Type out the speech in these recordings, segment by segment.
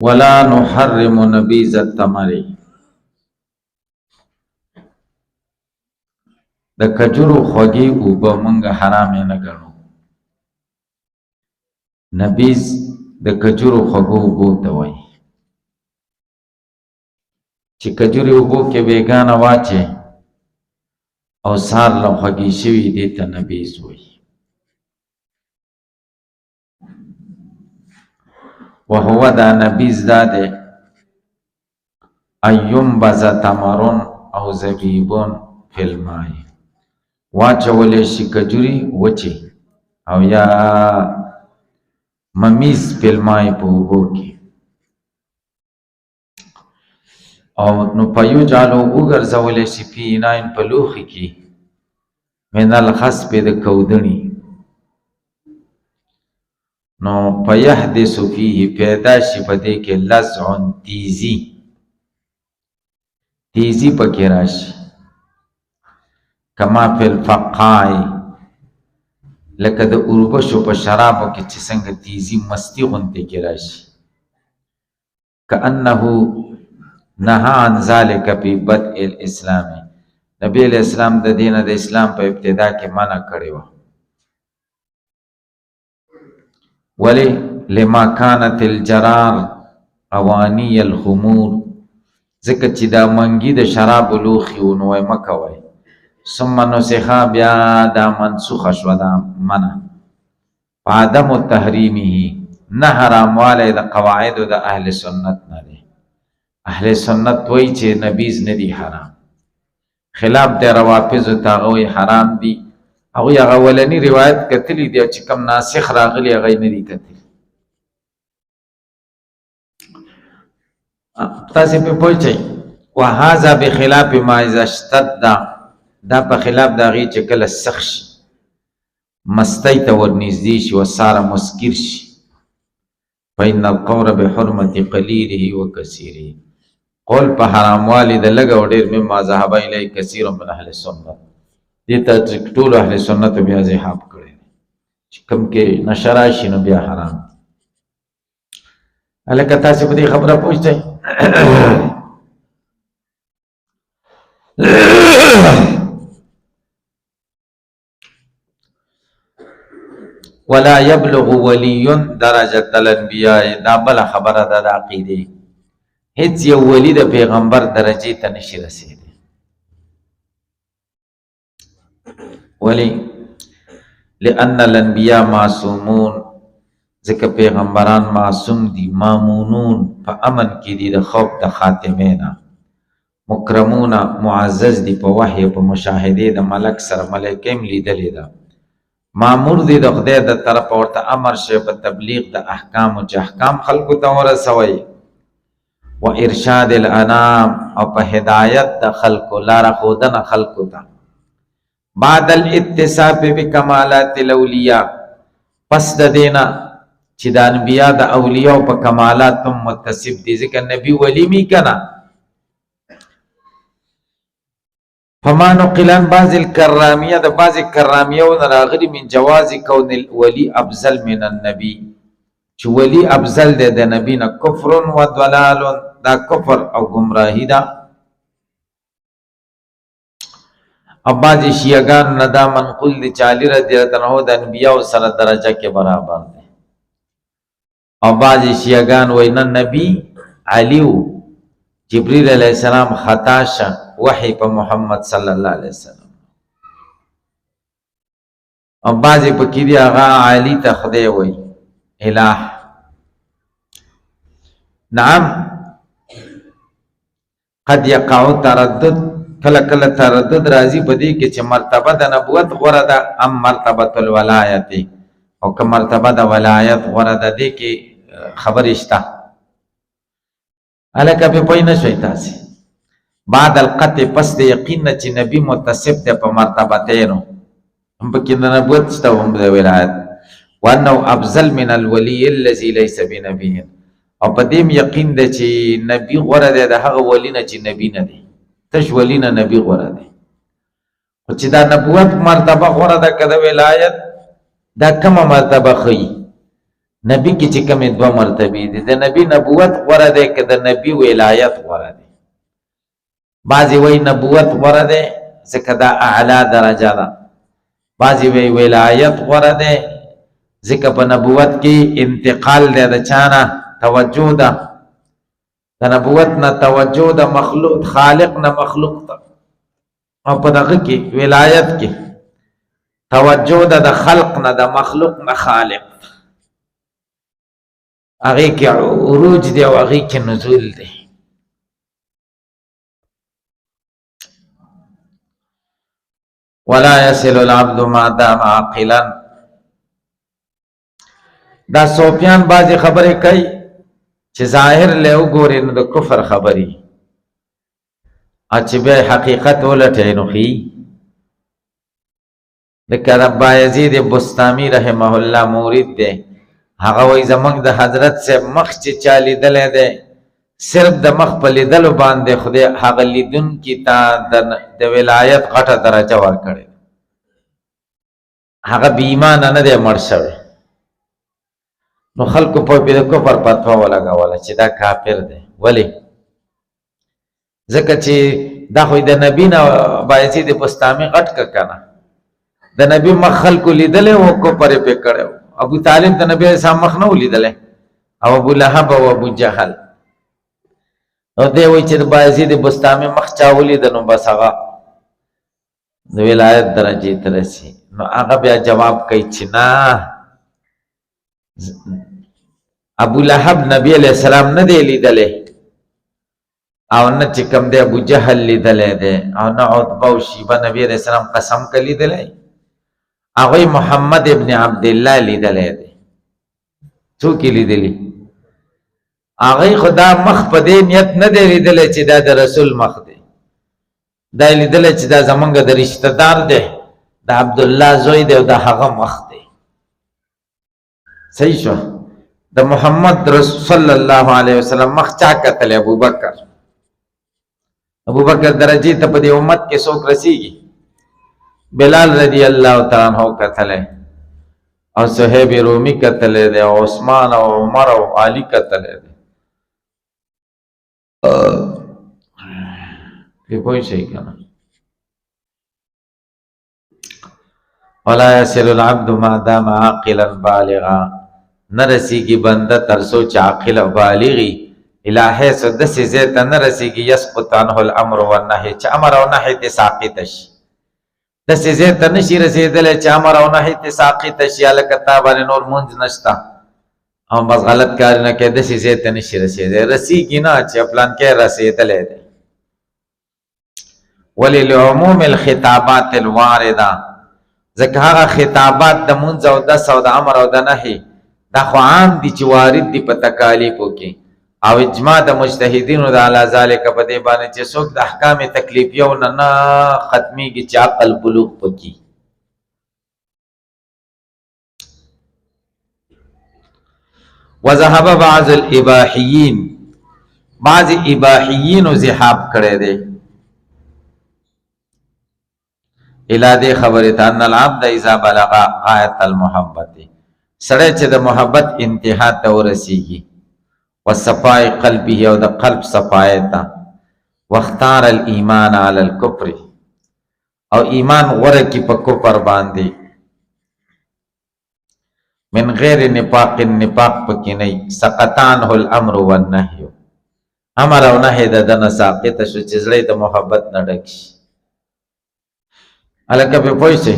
ولا نحرم نبیذ التمر، د کجورو خوږې اوبه مونږ حرام نه ګڼو. نبیذ د کجورو خوږو اوبو ته وایي چې کجوري اوبو کې بیګانه واچې او سار له خوږې شوي دې ته نبیذ وایي. وهو دا نبیذ دا دی ایمبز تمرون او زبیبون فی الماء، واچولی شي کجوري وچې او یا ممیز فی الماء په اوبو کې، او نو په یجعلو وګرځولی شي فی اناء په لوښي کې من الخصب د کودني، نو فیحدث فیه پیدا شي په دې کې لزع تیزی پکې راشي، کما فی الفقاع لکه د اوربشو په شرابو کې چې څنګه تیزی مستی غوندې کې راشي. کأنه نهى عن ذلك في بدء الاسلام، نبی علیہ السلام د دین د اسلام په ابتدا کې منع کړی و. ولی لما كانت الجرار اوانی الخمور، ځکه چې دا منګي د شراب لوښي و نو مه کوئ. ثم نسخه، بیا دا منسوخه شوه دا منع په عدم تحریمه، نه حراموالی د قواعدو د اهل سنت نه دی. اهل سنت وایي چې نبیذ نه دی حرام، خلاف د روافضو ته هغه وایي حرام دی. هغوی هغه اولني روایت کتلی دی چې کوم ناسخ راغلی هغه یې نه دي کتلی. تاسې پرې پوه شئ. وهذا بخلاف ما اذا اشتد، دا په خلاف د هغې چې کله سخت شي، مستی ته ورنږدې شي، وساره مسکر شي. فإن القول بحرمة قلیله وکثیره، قول په حراموالي د لږ او ډېر مما ذهب الیه کثیر من اهل سنت، دې ته ټولو اهل سنتو بیا ذهاب کړی چې کوم کې نشه راشي نو بیا حرام. هلکه تاسې په دې خبره پوه شئ. ولا يبلغ ولي درجة الانبیاء، دا بله خبره ده د عقیدې، هیڅ یو ولی د پیغمبر درجې ته نشي رسېدی. ولی لأن الانبیاء معصومون، ځکه پیغمبران معصوم دي، مامونون په امن کې دي د خوف د خاتمې نه، مکرمون معزز دي په وحی په مشاهدې د ملک سره، ملکه هم لیدلې ده. مامور دي د خدای د طرفه ورته امر شوی په تبلیغ د احکامو چې احکام خلکو ته ورسوئ، و ارشاد الانام، او په هدایت د خلکو لاره ښودنه خلکو ته. بعد الاتصاف بکمالات الاولیاء، پس د دینا چې د انبیاء د اولیاء په کمالات هم متصف دي، ځکه نبی ولی می کنه. فما نقلان بعض الکرامیه، د بعض کرامیه و راغلی من جواز کون الولی افضل من النبی، چې ولی افضل دی د نبی نه. کفر و ضلال، دا کفر او گمراهی ده. او بعض شیعگان نه دا منقول دی چې علی رضی الله عنه د انبیاء سره درجه کې برابر دی، او بعض شیعگان وایي نه نبی علی و، جبریل علیہ السلام خطا شه وحی په محمد صلی الله علیه وسلم. او بعضی پکې دي هغه علی ته خدای وایي الہ. نعم قد یقع تردد، کله کله تردد راځي په دې کې چې مرتبه د نبوت غوره ده ام مرتبه الولایت، او که مرتبه د ولایت غوره ده، دې کې خبرې شته. هلکه پې پوه نه شئ تاسې. بعد القطع، پس د یقین نه چې نبی متصف دی په مرتبتینو، هم پکې د نبوت شته هم د ولایت. وانه افضل من الولی الذي ليس بنبي، او په دې یقین دی چې نبی غوره دی د هغه ولی نه چې نبی نه دی، تش ولی نه نبی غوره دی. خو چې دا نبوت مرتبه غوره ده که د ولایت، دا کومه مرتبه ښیي؟ نبی کی چې کومې دوه مرتبې دي، د نبی نبوت غوره دی که د نبی ولایت غوره دی؟ بعضې وایي نبوت غوره دی ځکه دا اعلی درجه ده، بعضې وایي ولایت غوره دی ځکه په نبوت کې انتقال دی د چا نه؟ توجه ده، د نبوت نه توجه د مخلوق خالق نه مخلوق ته، او په دغه کې ولایت کې توجه ده د خلق نه د مخلوق نه خالق ته، هغې کې عروج دی او هغې کې نزول دی. ولا يصل العبد ما دام عاقلا. دا صوفیان بعضې خبرې کوي چې ظاهر له وګورې نو د کفر خبرې، او چې بیا حقیقت ولټوي نو ښي. لکه ابا یزید بستامي رحمه الله مورید دی، هغه وایي زموږ د حضرت صاحب مخ چې چا لیدلی دی، صرف د مخ په لیدلو باندې خدای هغه لیدونکي ته د ولایت غټه درجه ورکړې، هغه بې ایمانه نه دی مړ شوی. نو خلکو په د کفر فتوا ولګوله چې دا کافر دی. ولې؟ ځکه چې دا خو د نبي نه بایزید بستامي غټ که که نه، د نبي مخ خلکو لیدلی و، کفر یې پرې کړی و. ابو طالب د نبي علیه السلام مخ نه و لیدلی، او ابو لهب او ابو جهل. نو دی وایي چې د بایزید بستامي مخ چا ولیده نو بس هغه د ولایت درجې ته رسي. نو هغه بیا جواب کوي چې نه، ابو لهب نبی علیہ السلام نه دی لیدلی، او نه چې کوم دی ابو جهل لیدلی دی، او نه عتبه او شیبه نبی علیہ السلام قسم که لیدلی، هغوی محمد ابن عبدالله لیدلی دی. څوک یې لیدلی؟ هغوی خو دا مخ په دې نیت نه دی لیدلی چې دا د رسول مخ دی، دا یې لیدلی چې دا زمونږ د رشته دار دی، د عبدالله زوی دی او د هغه مخ دی. صحیح شو؟ د محمد رسول صلی الله علیه وسلم مخ چا کتلی؟ ابو بکر. ابو بکر درجې ته په دې امت کې څوک رسیږي؟ بلال رضی الله تعالی عنہ کتلی، او صہیب رومی کتلی دی، او عثمان او عمر او علی کتلی دی. پی پوئی شئی کنا؟ ولا يصل العبد ما دام عاقلا بالغا. نرسیگی بندہ ترسو چا عاقل و بالغی الہی سو دسی زیتا نرسیگی یسقط عنہ الامر والنحی چا امر و نحی تساقیتش، دسی زیتا نشی رسیدلے چا امر و نحی تساقیتش، یا لکتابانی نور منز نشتا، ہم بس غلط کاری نہ کہ دسی زیتا نشی رسیدلے، رسیگی نا چا پلان کے رسیدلے دے. ولی لعموم الخطابات الواردہ، ځکه هغه خطابات د منځ او دس او د امر او د نهي دا خو عام دي چې وارد دي په تکالیفو کې، او اجماع د مجتهدینو د علی ذالک په دې باندې چې څوک د احکام تکلیفیو نه ختمیږي چې عقل بلوغ پکې. وذهب بعض الاباحیین، بعض اباحیینو ذهاب کړی دی الى دې خبرې ته ان العبد اذا بلغ غایت المحبت، سړی چې د محبت انتها ته ورسیږي، وصفاء قلبه او د قلب صفای ته، واختار الایمان علی الکفر او ایمان غوره کی په کفر باندې، من غیر نفاق، نفاق پکې نه، سقطانه الامر والنهی، امر او نهی د دنه ساقط شو چې زړه د محبت نه ډک شي. الکه په پوه شئ.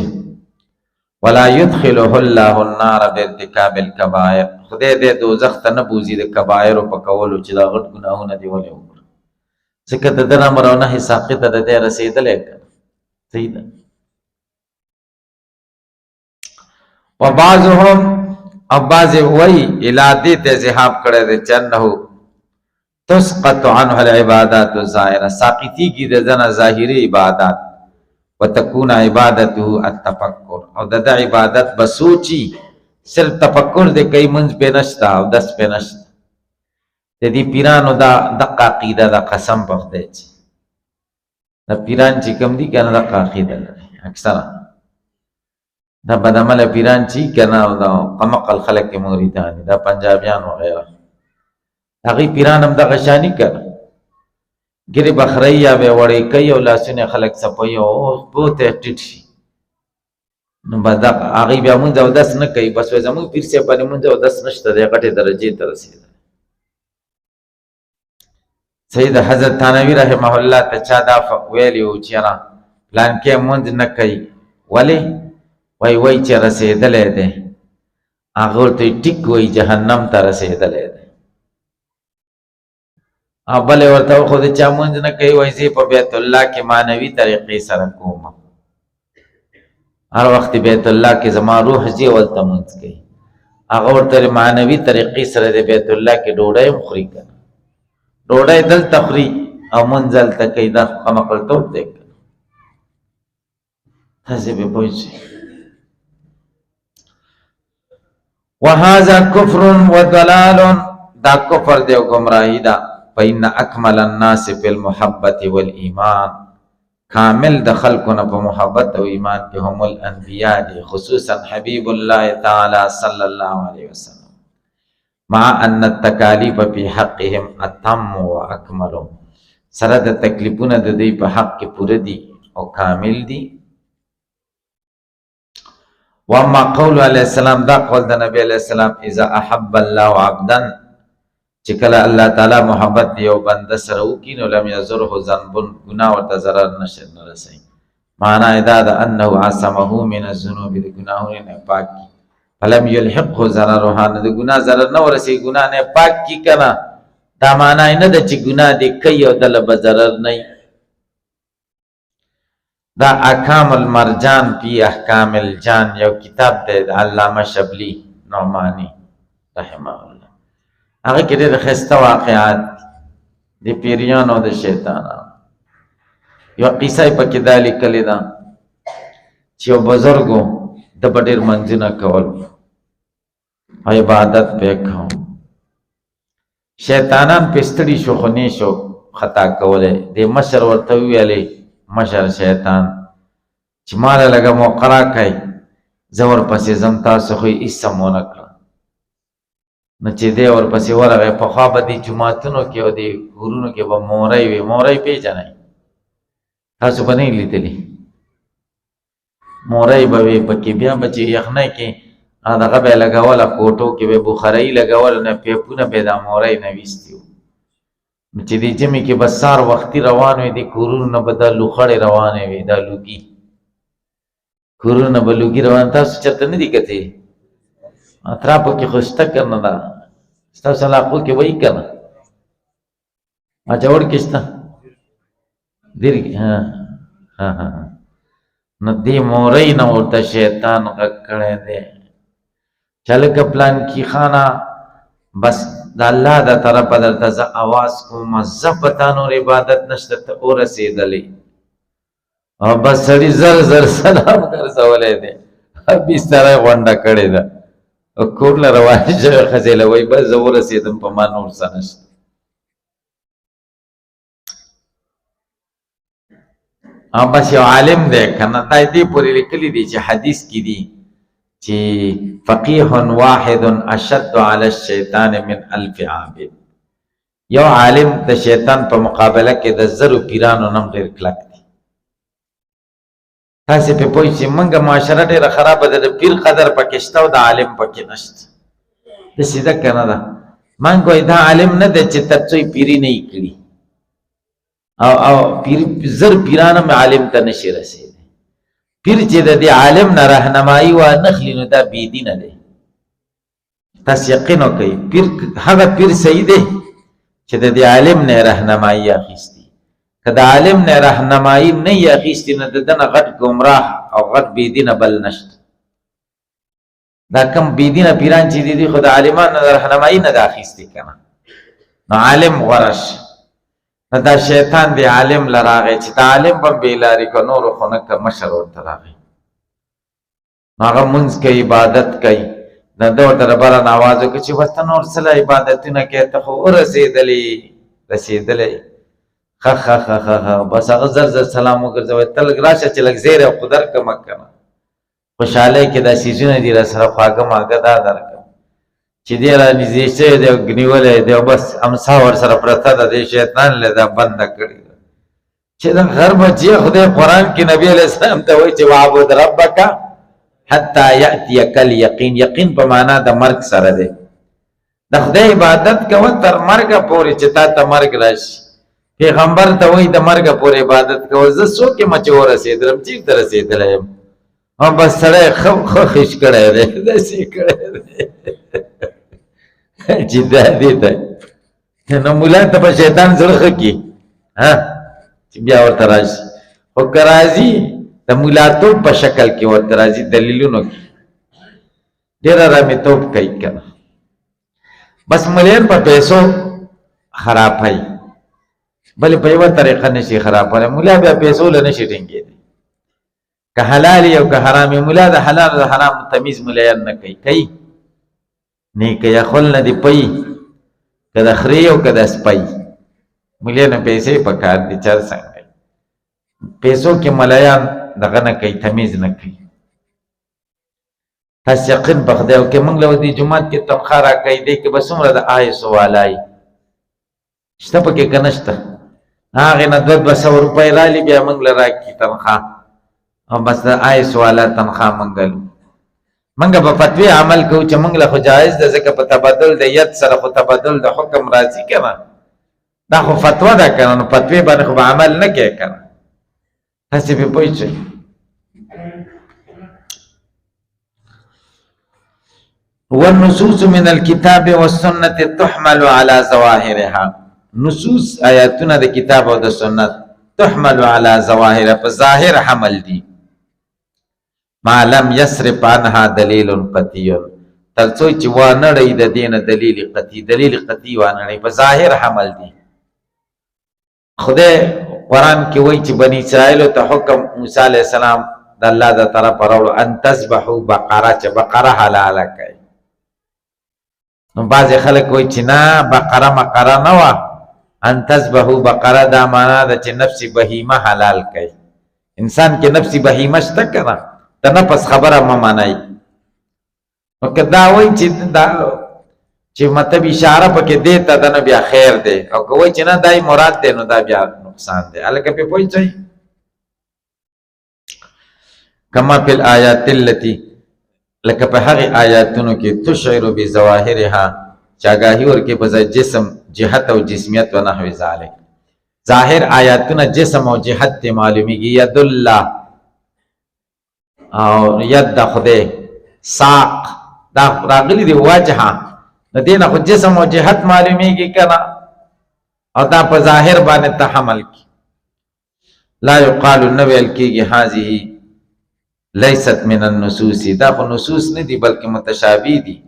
ولا يدخله الله النار بارتكاب الكبائر، خدای دې دوزخ ته نه بوزي د کبایر په کولو چې دا غټ ګناهونه دی ولې وکړه، ځکه د دنه امر او نهی ساقط د دې رسیدلې کړه. صحیح ده. وبعضهم او بعض وی الادی ته ذهاب کړی دی چې انه تسقط عنه العبادات الظاهره، ساقطی کی د دنه ظاهری عبادات، وتكون عبادته التفکر، او د عبادت بسوچی صرف تفکر دے کئی منز پہ نشتا او دس پہ نشتا. دی پیرانو دا دقا عقیدہ دا قسم بخ دے چی دا پیران چی کم دی کنا دقا عقیدہ لرے اکثر دا بدعمل پیران چی کنا دا قمقل خلق کے موریدانی دا پنجابیان وغیرہ هغوی پیران هم دغه شانی کړه ګیرې بخرۍ یا به وړۍ کوي او لاسونه خلک څپوي او بوته ټیټ شي نو به دغه هغوی بیا مونځ اودس نه کوي بس وایي زموږ پیر صاحب باندې مونځ اودس نشته دی غټې درجې ته رسېدلی سید حضرت تھانوي رحمه الله ته چا دا ویلي و چې یاره پلانکې مونځ نه کوي ولې وایي چې رسېدلی دی هغه ورته ټیک وایي جهنم ته رسېدلی دی بلې ورته خو د چا مونځ نه کوي وایي زه په بیت الله کې معنوي طریقې سره کوم هر وخت بیت الله کې زما روح ځي ولته مونځ کوي هغه ورته معنوي طریقې سره د بیت الله کې ډوډۍ هم خوري که نه ډوډۍ دلته خوري او مونځ هلته کوي دا قمقلتوب دی که تاسې پرې پوه شئ وهذا کفر وضلال دا کفر دی او گمراهي ده فإن أكمل الناس في المحبة والإيمان کامل د خلقنا په محبت او ایمان کې هم الانبیاء دي خصوصا حبیب الله تعالی صلی الله علیه وسلم مع ان التکالیف فی حقهم اتم واکمل سره د تکلیفونه د دوی په حق کې پوره دي او کامل دي واما قول علیہ السلام دا قول د نبی علیہ السلام اذا احب الله عبدا چې کله الله تعالی محبت دی او بنده سره وکړي نو لم یضره ذنب ګناه ورته ضرر نه رسوي معنا دا ده انه عصمه من الذنوب د ګناهونو نه پاک کی فلم یلحقه ضررها نه د ګناه ضرر نه ورسي ګناه نه پاک کی کنه دا معنا نه ده چې ګناه دې کوي او دله به ضرر نه دا احکام المرجان فی احکام الجان یو کتاب دی د علامه شبلی نعمانی رحمه الله هغه کې ډېر ښایسته واقعات د پیریانو او د شیطانانو یوه قصه یې پکې دا لیکلې ده چې یو بزرګو د به ډېر منځونه کول او عبادت به یې کوم شیطانان پې ستړي شو خو نه شو خطا کولی د مشر ورته وویلې مشر شیطان چې ماله لږه موقع راکئ زه ورپسې ځم تاسو خو یې هېڅ هم ونه کړه نو چې دی ورپسې ورغی پخوا به دې جوماتونو کې او دې کورونو کې به مورۍ وي مورۍ پېژنئ تاسو به نه یې لیدلي مورۍ به وي پکې بیا به چې یخنۍ کې دغه به یې لګوله کوټو کې به یې بخارۍ لګول نه پیپونه به یې دا مورۍ نه ویستي وو نو چې دې ژمي کې به سهار وختي روان وي دې کورونو نه به دا لوخړې روانې وي دا لوګي کورونو نه به لوګي روان تاسو چېرته نه دي کتې اطرافو کې خو شته که نه ده ستاسو علاقو کې وایي که نه اچوړ کې شته ډېر نو دې مورۍ نه ورته شیطان غږ کړی دی چې هلکه پلانکي خانه بس د الله د طرفه درته زه اواز کوم زه په تا نور عبادت نشته ته ورسېدلې او بس سړي زر زر سلام ګرځولی دی بستره یې غونډه کړې ده کور له روانې شوې ښځې له وایي بس زه ورسېدم په ما نور څه نشته او بس یو عالم دی که نه دا دې پورې لیکلي دي چې حدیث کې دي چې فقیح واحد اشد علی الشیطان من الف عابد یو عالم د شیطان په مقابله کې د زرو پیرانو نم ډېر کلک دی تاسې پې پوه شئ موږ معاشره ډېره خرابه ده د پیر قدر پکې شته او د عالم پکې نشته داسې ده که نه ده موږ وایي دا عالم نه دی چې تر څو یې پیري نه یې کړي او زر پیران هم عالم ته نشي رسېدی پیر چې د دې عالم نه رهنمایي وانخلي نو دا بېدینه دی تاسو یقین وکئ پیر هغه پیر صحیح دی چې د دې عالم نه رهنمایي اخیستي که د عالم نه رهنمایي نه یې اخیستي نو د ده نه غټ ګمراه او غټ بېدینه بل نشته دا کم بېدینه پیران چې دي خو د عالمانو نه رهنمایي نه ده اخیستې که نه نو عالم غوره شه نو دا شیطان دی عالم له راغی چې د عالم به بې لارې که نورو خو نه که مشر ورته راغی نو هغه مونځ کوي عبادت کوي نو ده ورته ربره نه اواز وکړه چې ورته نور څه له عبادتونه کوې ته خو ورسېدلې ښه بس هغه زر زر سلام وګرځوئ ته لږ راشه چې لږ زیری او خو درکړمه که نه خوشحالی کې دا سیزونه دي را سره خواږه ماږه دا درکړم چې دی را نږدې شوی دی او نیولی دی او بس امسا ورسره پرته ده دی شیطان له دا بنده کړې ده چې د غر بچیه خدای قرآن کې نبی علیہ السلام ته وایي چې وعبد ربک حتی یأتیک الیقین. یقین په معنا د مرګ سره دی. د خدای عبادت کوه تر مرګه پورې چې تا ته مرګ راشي. پیغمبر ته وایي د مرګه پورې عبادت کوه. زه څوک یم چې ورسېدلم چېرته رسېدلی یم او بس سړی ښه خش کړی دی داسې کړی دی چې دا دې ته نو ملا ته به شیطان زړه ښه کي چې بیا ورته راشي خو که راځي د ملاتوب په شکل کې ورته راځي دلیلونو کې ډېره رامیتوب کوي که نه بس ملیان په پیسو خرابوي بلې په یوه طریقه نشي خرابولی ملا بیا پیسو له نشي ټینګېدی که حلالي او که حرامي ملا د حلال او د حرام تمیز ملیان نه کوي نه که یخل نه دي پي که د خرې او که د سپی ملیانو پیسې په کار دي چر څنګه پیسو کې ملیان دغه نه کوي تمیز نه کوي تاسو یقین په خدای او که موږ له دې جومات کې تنخواه راکوي دی کې به څومره د آی سوالای شته پکې که نشته هغې نه 200 روپۍ رالي بیا موږ له راکړي تنخواه او بس د آی سواله تنخواه منګلو منګه په فتوی عمل کوو چې موږ له خو جایز ده ځکه په تبدل د ید سره خو تبدل د حکم راځي که نه دا خو فتوا ده که نه نو فتوی باندې خو به عمل نه کوې که نه تاسې پې پوه شئ والنصوص من الكتاب والسنة تحمل على ظواهرها نصوص آیاتونه د کتاب او د سنت تحمل على ظواهرها په ظاهر حمل دي ما لم يصرف عنها دلیل قطعی تر څو چې وانړی د دین دلیل قطعی وانړی په ظاهر حمل دي خدای قرآن کې وایي چې بنی اسرائیل ته حکم موسی علیہ السلام د الله د طرف راوړو ان تذبحوا بقره چې بقره حلاله کړي نو بعضې خلک وایي چې نه بقره مقره نه وه ان تذبحوا بقره دا معنا ده چې نفس بهیمه حلال کړي انسان کې نفس بهیمه شته که نه د نفس خبره مه منئ نو که دا وایي چې مطلب اشاره پکې دی ته ده نو بیا خیر دی او که وایي چې نه دای مراد دی نو دا بیا نقصان دی هلکه پې پوه شئ کما فی الآیات التي لکه په هغې آیاتونو کې تشعر بظواهرها چې آګاهي ورکړي په جسم جهت او جسمیت و نحو ذلک ظاهر آیاتونه جسم او جهت ته معلومیږي ید الله او ید د خدای ساق دا راغلي دی وجهه د دې نه خو جسم او جهت معلومیږي که نه او دا په ظاهر باندې تحمل کی لا یقال نه ویل کېږي هذه لیست من النصوص دا خو نصوص نه دي بلکې متشابه دي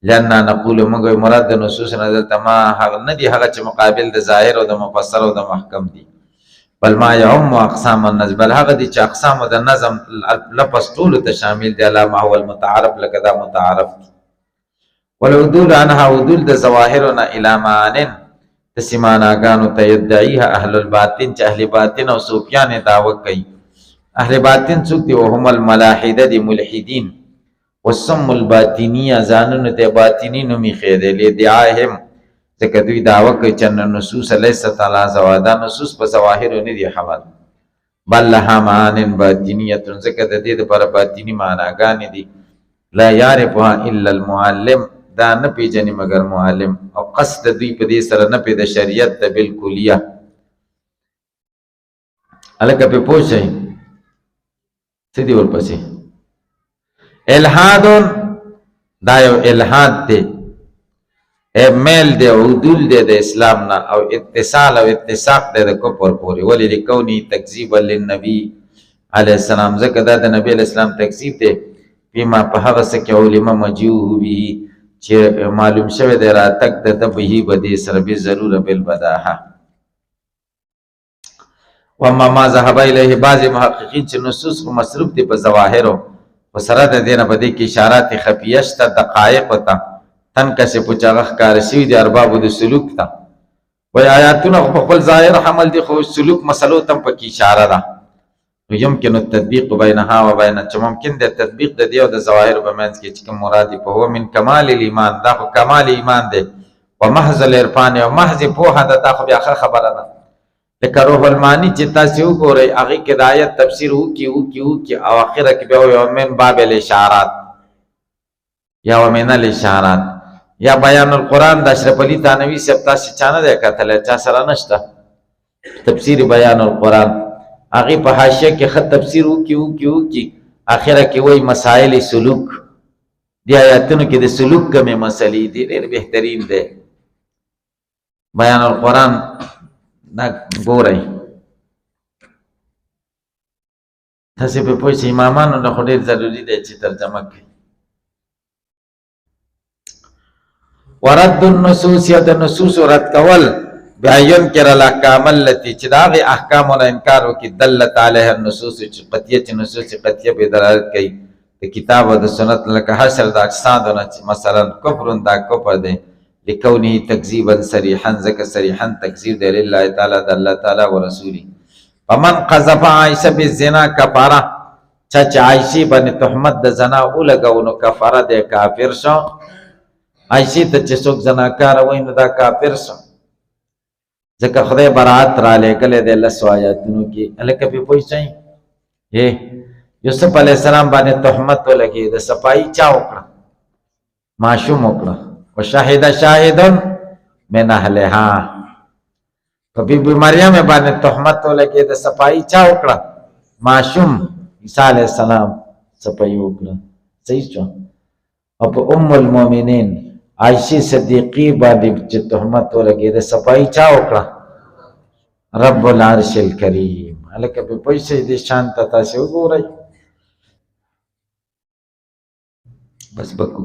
لأننا نقول موږ مراد د نصوص نه دلته ما هغه نه دي هغه چې مقابل د ظاهر او د مفسر او د محکم دي بل ما يعم اقسام النظم بل هغه دي چې اقسام د نظم لفظ ټول ته شامل دي علامه ما هو المتعارف لکه دا متعارف دي والعدول عنها عدول د ظواهرنا الى معان تسماناګانو ته يدعيها اهل الباطن چې اهل باطن او صوفیان دعوه کوي اهل باطن څوک دي وهم الملاحده دي ملحدین وسم الباطنیه ځانونه ته باطنی نومي خېده لدعاهم ځکه دوی دعوه کوي چې نصوص لیست علی زوادا نصوص په ظواهر نه دي حمل بل لها معان باطنیه ځکه د دې لپاره باطنی معناګانې دي لا يعرفها الا المعلم دا نه پیژني مگر معلم او قصد دوی په دې سره نه پیدا شریعت ته بالکلیه الکه په پوښي څه دی ورپسې الحاد دا یو الحاد دی میل دی عدول دی د اسلام نه او اتصال او اتساق دی د کفر پورې ولی لکونی تکذیبا للنبی علیه السلام ځکه دا د نبی علیه السلام تکذیب دی فيما په هغه څه کې علم مجیوه به چې معلوم شوی دی راتګ د ده به دې سره به ضروره بالبداهه وما ما ذهب الیه بعضې محققین چې نصوص خو مصروف دي په ظواهرو خو سره د دې نه په دې کې اشارات خفیه شته دقایقو ته تنکشف چې هغه ښکاره شوي دي اربابو د سلوک ته وایي آیاتونه خو په خپل ظاهر حمل دي خو سلوک مسلو ته هم پکې اشاره ده يمكن التطبيق بينها وبين چې ممکن د تطبیق د دې او د ظواهر په منځ کې چې کوم مراد په هو من کمال الايمان، دا خو کمال ایمان دی، ومحض العرفان او محض پوهه ده، دا خو بیا خبره ده. لکه روح المانی چې تاسو وګورئ هغه کې د آیت تفسیر وکي او اخره کې بیا یو من باب الاشارات یا ومن الاشارات یا بیان القرآن د اشرف علي تھانوي صاحب تاسو چانه ده کتل چا سره نشته تفسیر بیان القرآن هغه په حاشیه کې خط تفسیر وکي اخره کې وای مسائل سلوک دی آیاتونو کې د سلوک کومه مسلې دي ډېر بهترین ده بیان القرآن دا ګورئ تاسو په پوه شئ امامانو د خو ډېر ضروري دی چې ترجمه کړي. ورد النصوص یا د نصوص رد کول بیا ينکر الاحکام التي چې دا غي احکامونه انکار وکي دلت علیها النصوص چې قطعیه چې نصوص قطعیه به دلالت کوي د کتاب او د سنت لکه حشر د اجسادونه مثلا کفر دا کفر دی لکونه تکذیبا صریحا ذکر صریحا تکذیب دی لله تعالی د الله تعالی او رسولی. فمن قذف عائشه بالزنا کفاره چې عائشه باندې تهمت د زنا ولګاو نو کفاره دی کافر شو. عائشه ته چې څوک زناکار وای نو دا کافر شو ځکه خدای برات را لګلې د لسو آیاتونو کې الکه په پوه شئ یوسف علیہ السلام باندې تهمت ولګي د صفائی چا وکړه معصوم وکړه وشاهد شاهد من اهلها په بی مریم باندې تهمت ولګي د صفائی چا وکړه معصوم عیسی علیہ السلام صفائی وکړه صحیح شو. او په ام المؤمنین عائشہ صدیقی باندې چې تهمت ولګي د صفائی چا وکړه رب العرش الکریم الکه په پیسې دې شان ته تاسو وګورئ بس بکو